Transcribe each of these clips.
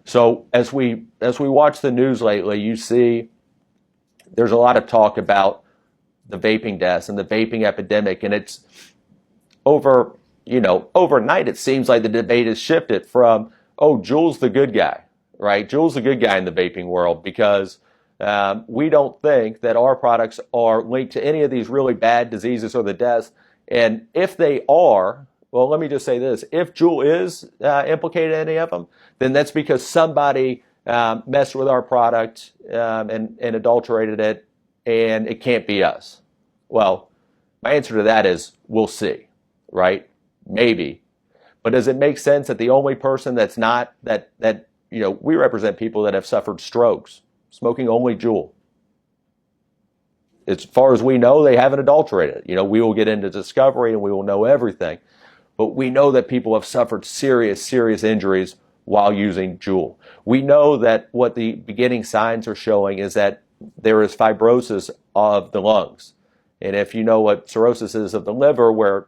So as we watch the news lately, you see there's a lot of talk about the vaping deaths and the vaping epidemic, and it's overnight it seems like the debate has shifted from, oh, JUUL's the good guy, right? JUUL's the good guy in the vaping world because we don't think that our products are linked to any of these really bad diseases or the deaths. And if they are, well, let me just say this: if JUUL is implicated in any of them, then that's because somebody messed with our product and adulterated it, and it can't be us. Well, my answer to that is we'll see, right? Maybe. But does it make sense that the only person that's not, we represent people that have suffered strokes, smoking only JUUL. As far as we know, they haven't adulterated it. We will get into discovery and we will know everything. But we know that people have suffered serious, serious injuries while using JUUL. We know that what the beginning signs are showing is that there is fibrosis of the lungs. And if you know what cirrhosis is of the liver, where,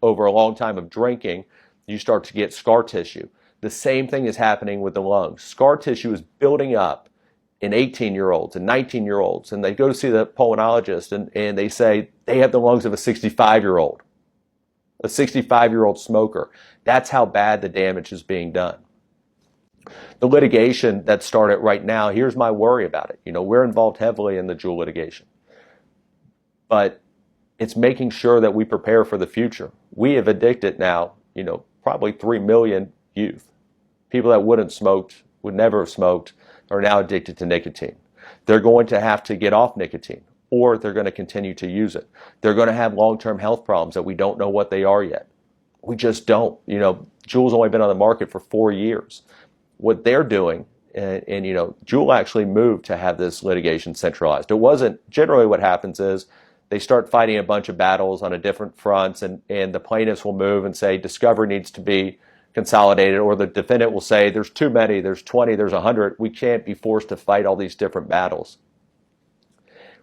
over a long time of drinking, you start to get scar tissue. The same thing is happening with the lungs. Scar tissue is building up in 18-year-olds and 19-year-olds. And they go to see the pulmonologist and they say they have the lungs of a 65-year-old, a 65-year-old smoker. That's how bad the damage is being done. The litigation that started right now, here's my worry about it. We're involved heavily in the JUUL litigation. But it's making sure that we prepare for the future. We have addicted now, probably 3 million youth. People that would never have smoked, are now addicted to nicotine. They're going to have to get off nicotine, or they're going to continue to use it. They're going to have long-term health problems that we don't know what they are yet. We just don't. JUUL's only been on the market for 4 years. What they're doing, and JUUL actually moved to have this litigation centralized. It wasn't, generally what happens is they start fighting a bunch of battles on a different fronts, and the plaintiffs will move and say discovery needs to be consolidated, or the defendant will say there's too many, there's 20, there's 100. We can't be forced to fight all these different battles.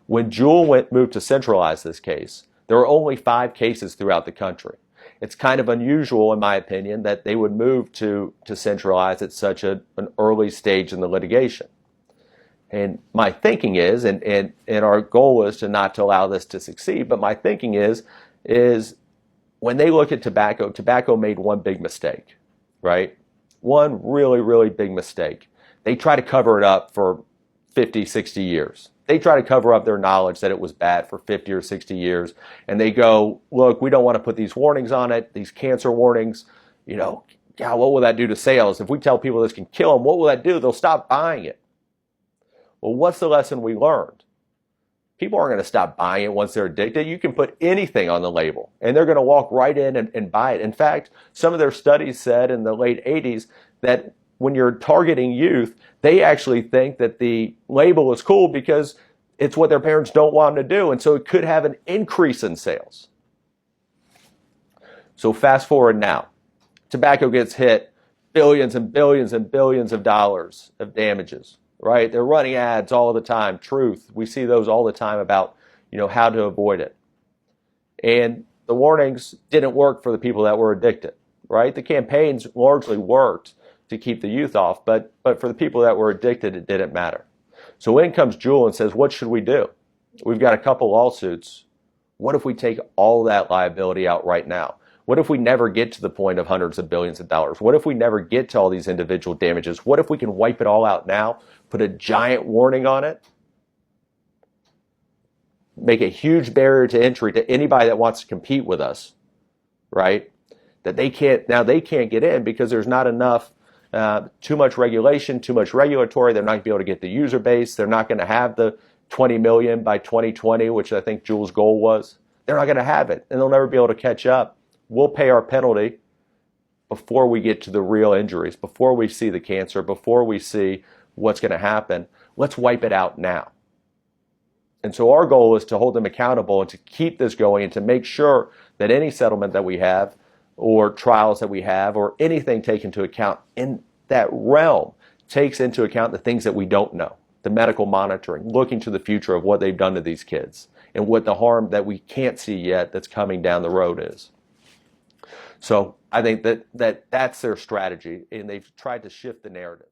When JUUL moved to centralize this case, there were only 5 cases throughout the country. It's kind of unusual, in my opinion, that they would move to centralize at such an early stage in the litigation. And my thinking is, and our goal is to not to allow this to succeed, but my thinking is when they look at tobacco made one big mistake, right? One really, really big mistake. They try to cover it up for 50, 60 years. They try to cover up their knowledge that it was bad for 50 or 60 years. And they go, look, we don't want to put these warnings on it, these cancer warnings. God, what will that do to sales? If we tell people this can kill them, what will that do? They'll stop buying it. Well, what's the lesson we learned? People aren't going to stop buying it once they're addicted. You can put anything on the label, and they're going to walk right in and buy it. In fact, some of their studies said in the late 80s that when you're targeting youth, they actually think that the label is cool because it's what their parents don't want them to do, and so it could have an increase in sales. So fast forward now. Tobacco gets hit billions and billions and billions of dollars of damages. Right? They're running ads all the time. Truth. We see those all the time about, how to avoid it. And the warnings didn't work for the people that were addicted, right? The campaigns largely worked to keep the youth off, but for the people that were addicted, it didn't matter. So in comes JUUL and says, what should we do? We've got a couple lawsuits. What if we take all that liability out right now? What if we never get to the point of hundreds of billions of dollars? What if we never get to all these individual damages? What if we can wipe it all out now, put a giant warning on it, make a huge barrier to entry to anybody that wants to compete with us, right? That they can't get in because there's not enough, too much regulation, too much regulatory. They're not going to be able to get the user base. They're not going to have the 20 million by 2020, which I think JUUL's goal was. They're not going to have it, and they'll never be able to catch up. We'll pay our penalty before we get to the real injuries, before we see the cancer, before we see what's going to happen. Let's wipe it out now. And so our goal is to hold them accountable and to keep this going and to make sure that any settlement that we have or trials that we have or anything taken into account in that realm takes into account the things that we don't know, the medical monitoring, looking to the future of what they've done to these kids and what the harm that we can't see yet that's coming down the road is. So I think that's their strategy, and they've tried to shift the narrative.